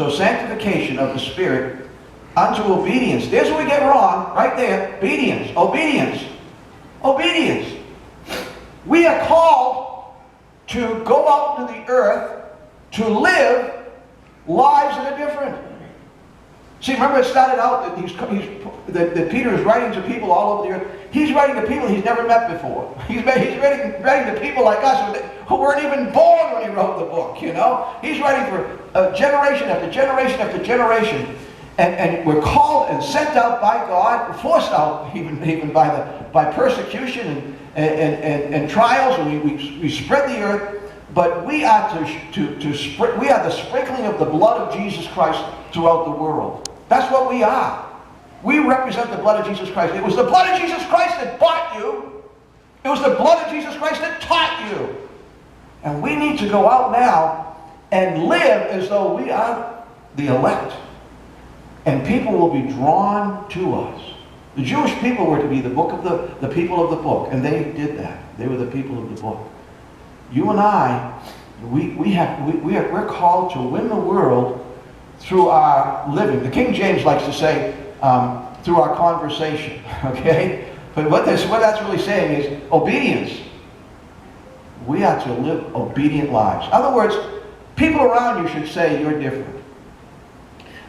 So sanctification of the Spirit unto obedience. There's where we get wrong, right there. Obedience, obedience, obedience. We are called to go out into the earth to live lives that are different. See, remember it started out that Peter is writing to people all over the earth. He's writing to people he's never met before. He's writing to people like us who weren't even born when he wrote the book, you know. He's writing for generation after generation after generation. And we're called and sent out by God, forced out even by persecution and trials, and we spread the earth. But we are we are the sprinkling of the blood of Jesus Christ throughout the world. That's what we are. We represent the blood of Jesus Christ. It was the blood of Jesus Christ that bought you. It was the blood of Jesus Christ that taught you. And we need to go out now and live as though we are the elect. And people will be drawn to us. The Jewish people were to be the people of the book, and they did that. They were the people of the book. You and I, we're called to win the world through our living. The King James likes to say, through our conversation, okay? But what that's really saying is obedience. We are to live obedient lives. In other words, people around you should say you're different.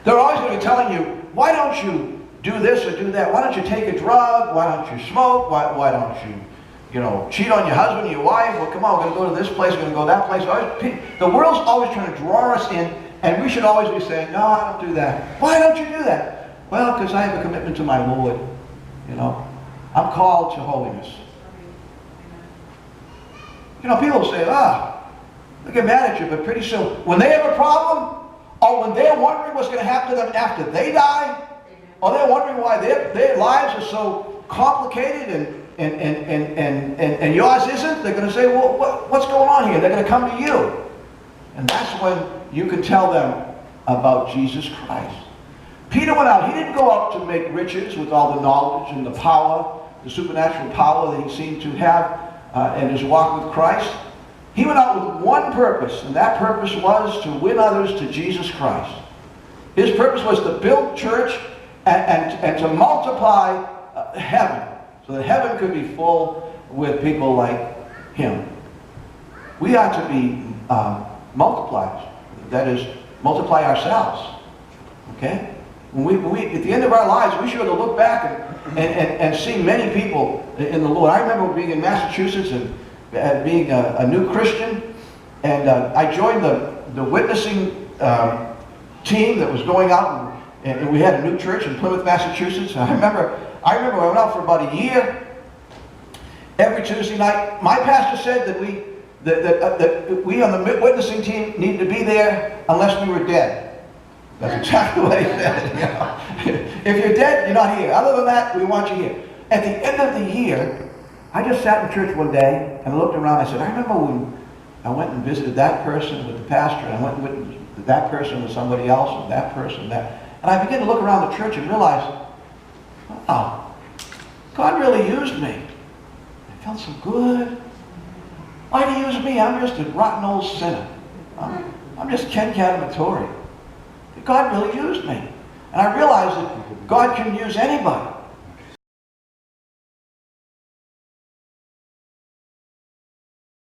They're always going to be telling you, why don't you do this or do that? Why don't you take a drug? Why don't you smoke? Why don't you cheat on your husband or your wife? Well, come on, we're going to go to this place, we're going to go that place. The world's always trying to draw us in, and we should always be saying, no, I don't do that. Why don't you do that? Well, because I have a commitment to my Lord. You know, I'm called to holiness. You know, people say, they get mad at you, but pretty soon, when they have a problem, or when they're wondering what's going to happen to them after they die, or they're wondering why their lives are so complicated and yours isn't, they're going to say, well, what's going on here? They're going to come to you. And that's when you can tell them about Jesus Christ. Peter went out. He didn't go out to make riches with all the knowledge and the power, the supernatural power that he seemed to have in his walk with Christ. He went out with one purpose, and that purpose was to win others to Jesus Christ. His purpose was to build church and to multiply heaven, so that heaven could be full with people like him. We are to be multipliers. That is, multiply ourselves. Okay? When we at the end of our lives, we should look back and see many people in the Lord. I remember being in Massachusetts and being a new Christian, and I joined the witnessing team that was going out, and we had a new church in Plymouth, Massachusetts. And I remember I went out for about a year. Every Tuesday night, my pastor said that we on the witnessing team needed to be there unless we were dead. That's exactly what he said. You know? If you're dead, you're not here. Other than that, we want you here. At the end of the year, I just sat in church one day and I looked around. I said, I remember when I went and visited that person with the pastor, and I went and with that person with somebody else, and that person, that. And I began to look around the church and realize, wow, God really used me. I felt so good. Why did he use me? I'm just a rotten old sinner. I'm just Ken Cademartori. God really used me. And I realized that God can use anybody.